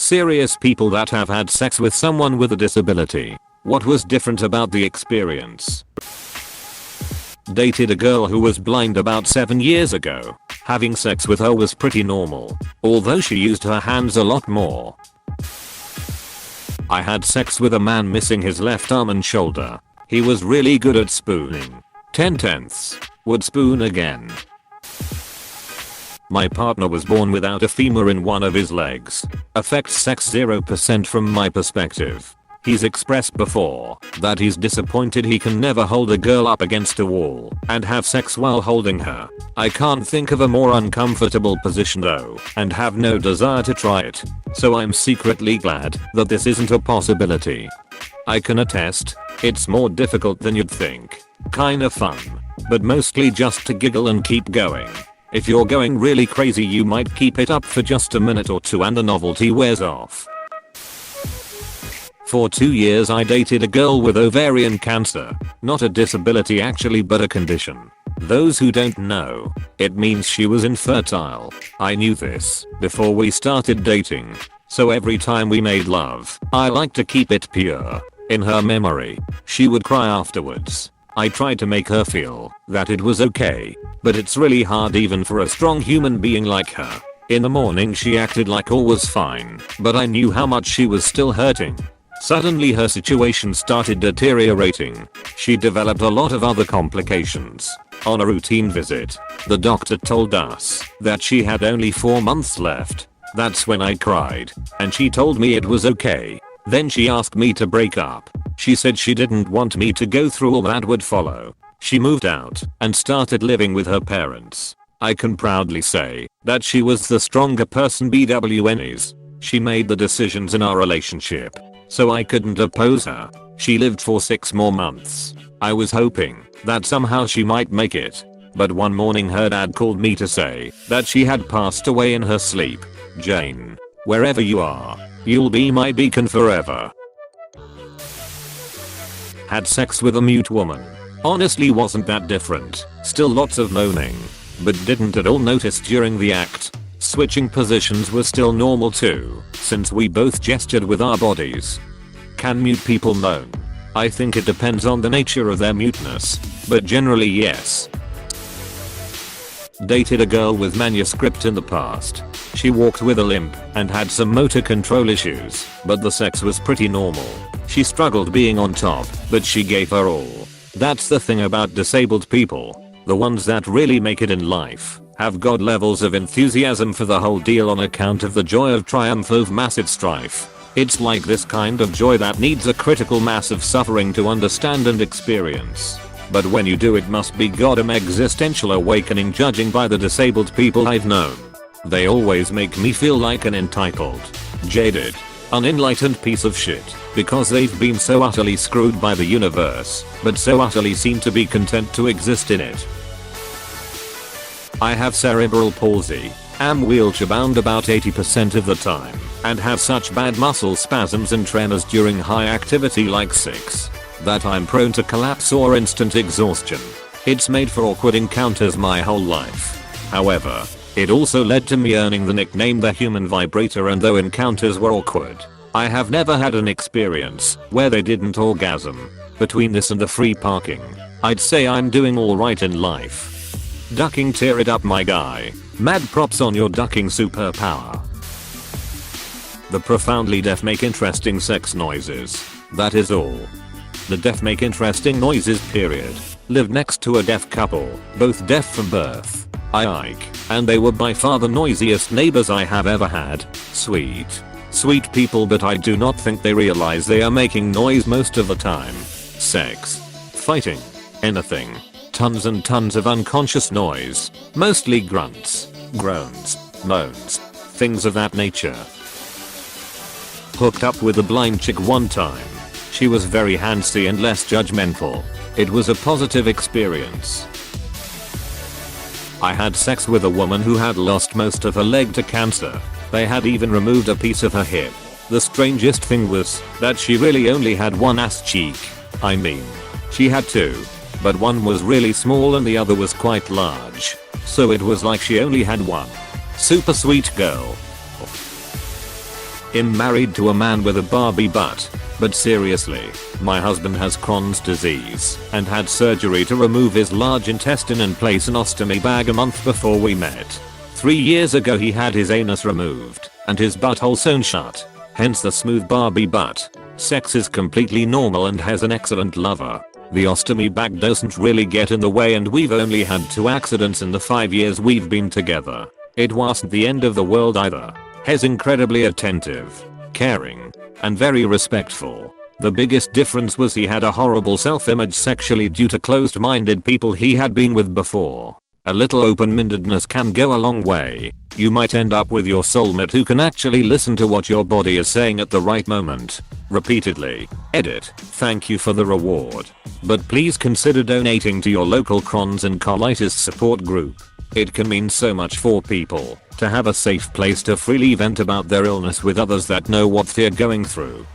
Serious people that have had sex with someone with a disability. What was different about the experience? Dated a girl who was blind about 7 years ago. Having sex with her was pretty normal, although she used her hands a lot more. I had sex with a man missing his left arm and shoulder. He was really good at spooning. 10/10. Would spoon again. My partner was born without a femur in one of his legs. Affects sex 0% from my perspective. He's expressed before that he's disappointed he can never hold a girl up against a wall and have sex while holding her. I can't think of a more uncomfortable position though, and have no desire to try it. So I'm secretly glad that this isn't a possibility. I can attest, it's more difficult than you'd think. Kinda fun, but mostly just to giggle and keep going. If you're going really crazy you might keep it up for just a minute or two and the novelty wears off. For 2 years I dated a girl with ovarian cancer. Not a disability actually, but a condition. Those who don't know, it means she was infertile. I knew this before we started dating. So every time we made love, I liked to keep it pure. In her memory, she would cry afterwards. I tried to make her feel that it was okay, but it's really hard even for a strong human being like her. In the morning she acted like all was fine, but I knew how much she was still hurting. Suddenly her situation started deteriorating. She developed a lot of other complications. On a routine visit, the doctor told us that she had only 4 months left. That's when I cried, and she told me it was okay. Then she asked me to break up. She said she didn't want me to go through all that would follow. She moved out and started living with her parents. I can proudly say that she was the stronger person BWN is. She made the decisions in our relationship, so I couldn't oppose her. She lived for 6 more months. I was hoping that somehow she might make it. But one morning her dad called me to say that she had passed away in her sleep. Jane, wherever you are, you'll be my beacon forever. Had sex with a mute woman. Honestly wasn't that different. Still lots of moaning. But didn't at all notice during the act. Switching positions was still normal too, since we both gestured with our bodies. Can mute people moan? I think it depends on the nature of their muteness, but generally yes. Dated a girl with manuscript in the past. She walked with a limp and had some motor control issues, but the sex was pretty normal. She struggled being on top, but she gave her all. That's the thing about disabled people. The ones that really make it in life have god levels of enthusiasm for the whole deal on account of the joy of triumph over massive strife. It's like this kind of joy that needs a critical mass of suffering to understand and experience. But when you do, it must be goddamn existential awakening, judging by the disabled people I've known. They always make me feel like an entitled, jaded, unenlightened piece of shit, because they've been so utterly screwed by the universe, but so utterly seem to be content to exist in it. I have cerebral palsy, am wheelchair bound about 80% of the time, and have such bad muscle spasms and tremors during high activity like 6, that I'm prone to collapse or instant exhaustion. It's made for awkward encounters my whole life. However, it also led to me earning the nickname the human vibrator, and though encounters were awkward, I have never had an experience where they didn't orgasm. Between this and the free parking, I'd say I'm doing alright in life. Ducking, tear it up my guy. Mad props on your ducking superpower. The profoundly deaf make interesting sex noises. That is all. The deaf make interesting noises, period. Lived next to a deaf couple, both deaf from birth. And they were by far the noisiest neighbors I have ever had. Sweet people, but I do not think they realize they are making noise most of the time. Sex, fighting, anything. Tons and tons of unconscious noise, mostly grunts, groans, moans, things of that nature. Hooked up with a blind chick one time. She was very handsy and less judgmental. It was a positive experience. I had sex with a woman who had lost most of her leg to cancer. They had even removed a piece of her hip. The strangest thing was that she really only had one ass cheek. I mean, she had 2. But one was really small and the other was quite large. So it was like she only had one. Super sweet girl. I'm married to a man with a Barbie butt. But seriously, my husband has Crohn's disease and had surgery to remove his large intestine and place an ostomy bag a month before we met. 3 years ago he had his anus removed and his butthole sewn shut. Hence the smooth Barbie butt. Sex is completely normal and has an excellent lover. The ostomy bag doesn't really get in the way and we've only had 2 accidents in the 5 years we've been together. It wasn't the end of the world either. He's incredibly attentive, caring, and very respectful. The biggest difference was he had a horrible self-image sexually due to closed-minded people he had been with before. A little open-mindedness can go a long way. You might end up with your soulmate who can actually listen to what your body is saying at the right moment. Repeatedly. Edit. Thank you for the reward. But please consider donating to your local Crohn's and colitis support group. It can mean so much for people to have a safe place to freely vent about their illness with others that know what they're going through.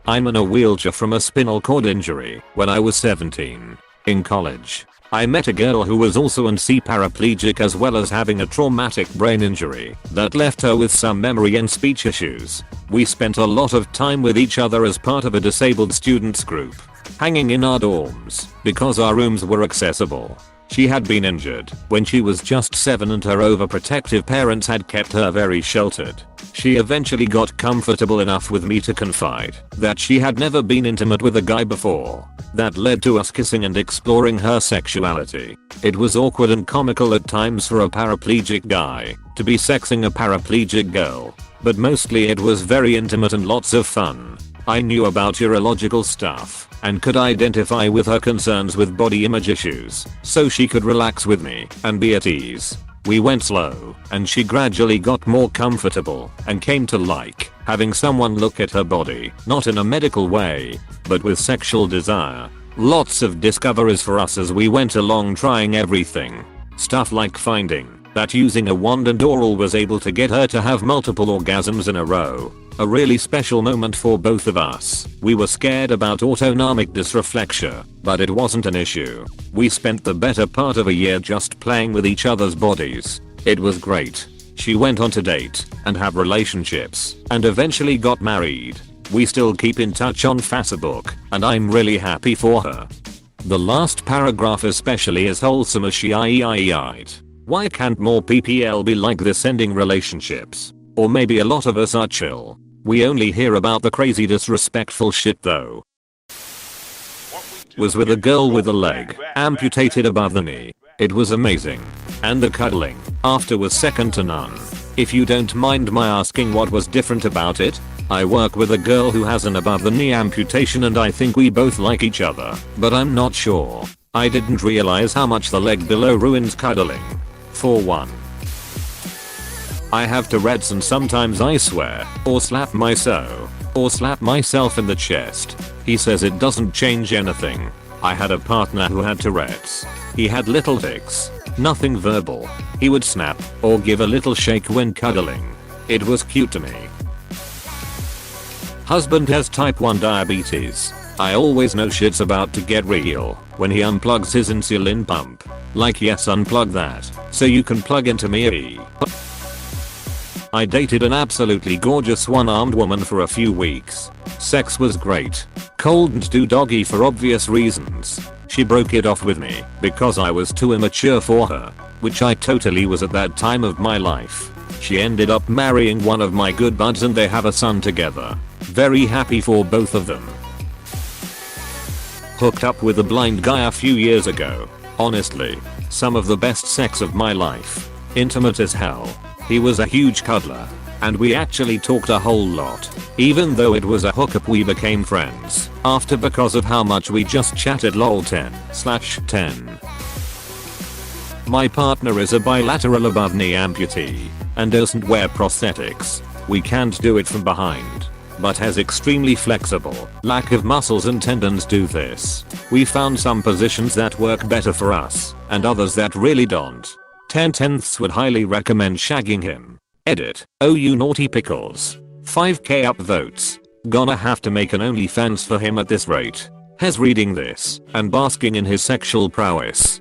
I'm in a wheelchair from a spinal cord injury when I was 17. In college, I met a girl who was also an paraplegic as well as having a traumatic brain injury that left her with some memory and speech issues. We spent a lot of time with each other as part of a disabled students group, hanging in our dorms because our rooms were accessible. She had been injured when she was just 7 and her overprotective parents had kept her very sheltered. She eventually got comfortable enough with me to confide that she had never been intimate with a guy before. That led to us kissing and exploring her sexuality. It was awkward and comical at times for a paraplegic guy to be sexing a paraplegic girl, but mostly it was very intimate and lots of fun. I knew about urological stuff and could identify with her concerns with body image issues, so she could relax with me and be at ease. We went slow, and she gradually got more comfortable and came to like having someone look at her body, not in a medical way, but with sexual desire. Lots of discoveries for us as we went along, trying everything. Stuff like finding that using a wand and oral was able to get her to have multiple orgasms in a row. A really special moment for both of us. We were scared about autonomic dysreflexia, but it wasn't an issue. We spent the better part of a year just playing with each other's bodies. It was great. She went on to date and have relationships and eventually got married. We still keep in touch on Facebook and I'm really happy for her. The last paragraph especially is wholesome as she IEI'd. Why can't more PPL be like this, ending relationships? Or maybe a lot of us are chill. We only hear about the crazy disrespectful shit though. Was with a girl with a leg amputated above the knee. It was amazing. And the cuddling after was second to none. If you don't mind my asking what was different about it, I work with a girl who has an above the knee amputation and I think we both like each other, but I'm not sure. I didn't realize how much the leg below ruins cuddling. For one, I have Tourette's and sometimes I swear or slap myself in the chest. He says it doesn't change anything. I had a partner who had Tourette's. He had little tics, nothing verbal. He would snap or give a little shake when cuddling. It was cute to me. Husband has type 1 diabetes. I always know shit's about to get real when he unplugs his insulin pump. Like, yes, unplug that so you can plug into me. I dated an absolutely gorgeous one-armed woman for a few weeks. Sex was great. Cold and too doggy for obvious reasons. She broke it off with me because I was too immature for her, which I totally was at that time of my life. She ended up marrying one of my good buds and they have a son together. Very happy for both of them. Hooked up with a blind guy a few years ago. Honestly, some of the best sex of my life. Intimate as hell. He was a huge cuddler, and we actually talked a whole lot. Even though it was a hookup, we became friends after because of how much we just chatted. lol 10/10. My partner is a bilateral above knee amputee and doesn't wear prosthetics. We can't do it from behind, but has extremely flexible, lack of muscles and tendons do this. We found some positions that work better for us and others that really don't. 10/10 would highly recommend shagging him. Edit. Oh you naughty pickles. 5k upvotes. Gonna have to make an OnlyFans for him at this rate. Hes reading this and basking in his sexual prowess.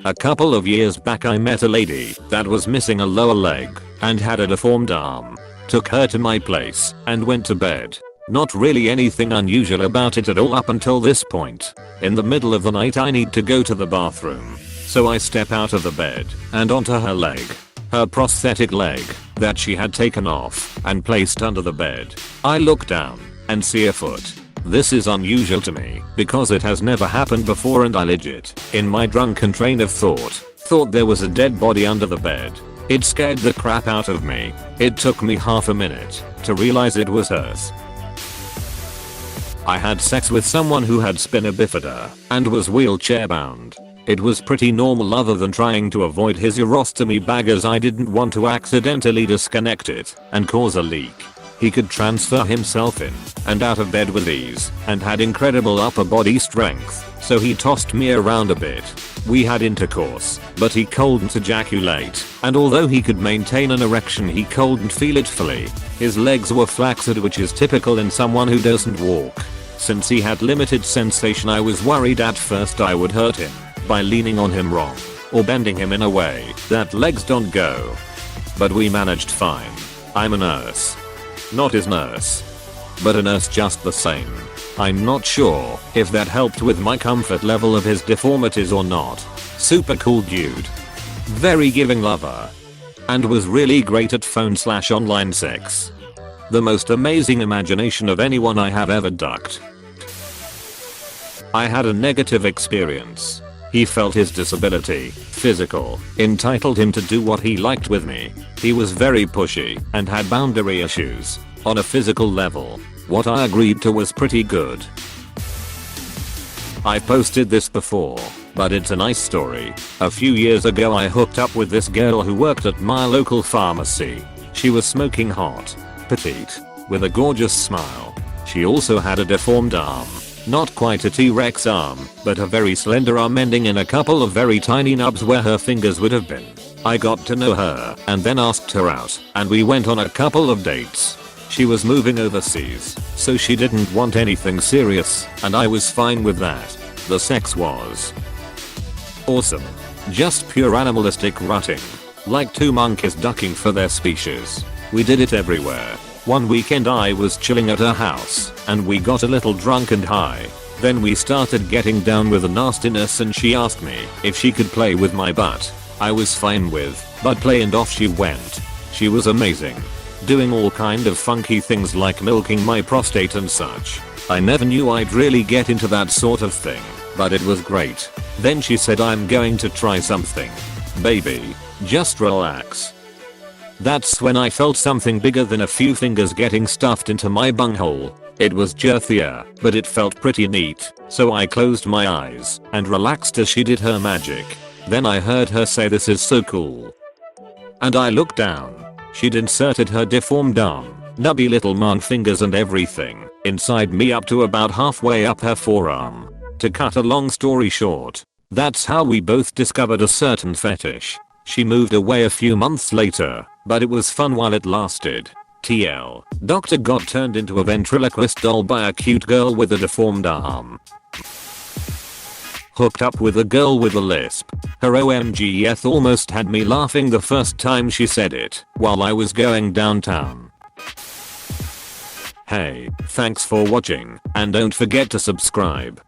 A couple of years back I met a lady that was missing a lower leg and had a deformed arm. Took her to my place and went to bed. Not really anything unusual about it at all up until this point. In the middle of the night I need to go to the bathroom. So I step out of the bed and onto her leg. Her prosthetic leg that she had taken off and placed under the bed. I look down and see a foot. This is unusual to me because it has never happened before and I legit, in my drunken train of thought there was a dead body under the bed. It scared the crap out of me. It took me half a minute to realize it was hers. I had sex with someone who had spina bifida and was wheelchair bound. It was pretty normal other than trying to avoid his urostomy bag as I didn't want to accidentally disconnect it and cause a leak. He could transfer himself in and out of bed with ease and had incredible upper body strength, so he tossed me around a bit. We had intercourse, but he couldn't ejaculate, and although he could maintain an erection he couldn't feel it fully. His legs were flaccid, which is typical in someone who doesn't walk. Since he had limited sensation I was worried at first I would hurt him by leaning on him wrong or bending him in a way that legs don't go. But we managed fine. I'm a nurse. Not his nurse, but a nurse just the same. I'm not sure if that helped with my comfort level of his deformities or not. Super cool dude. Very giving lover. And was really great at phone/online sex. The most amazing imagination of anyone I have ever ducked. I had a negative experience. He felt his disability, physical, entitled him to do what he liked with me. He was very pushy and had boundary issues. On a physical level, what I agreed to was pretty good. I've posted this before, but it's a nice story. A few years ago I hooked up with this girl who worked at my local pharmacy. She was smoking hot, petite, with a gorgeous smile. She also had a deformed arm. Not quite a T-Rex arm, but a very slender arm ending in a couple of very tiny nubs where her fingers would have been. I got to know her and then asked her out, and we went on a couple of dates. She was moving overseas, so she didn't want anything serious, and I was fine with that. The sex was awesome. Just pure animalistic rutting. Like two monkeys ducking for their species. We did it everywhere. One weekend I was chilling at her house, and we got a little drunk and high. Then we started getting down with the nastiness and she asked me if she could play with my butt. I was fine with, but play and off she went. She was amazing. Doing all kind of funky things like milking my prostate and such. I never knew I'd really get into that sort of thing, but it was great. Then she said, I'm going to try something. Baby, just relax. That's when I felt something bigger than a few fingers getting stuffed into my bunghole. It was girthier, but it felt pretty neat, so I closed my eyes and relaxed as she did her magic. Then I heard her say, this is so cool. And I looked down. She'd inserted her deformed arm, nubby little man fingers and everything, inside me up to about halfway up her forearm. To cut a long story short, that's how we both discovered a certain fetish. She moved away a few months later, but it was fun while it lasted. TL. Doctor got turned into a ventriloquist doll by a cute girl with a deformed arm. Hooked up with a girl with a lisp. Her OMGF almost had me laughing the first time she said it while I was going downtown. Hey, thanks for watching, and don't forget to subscribe.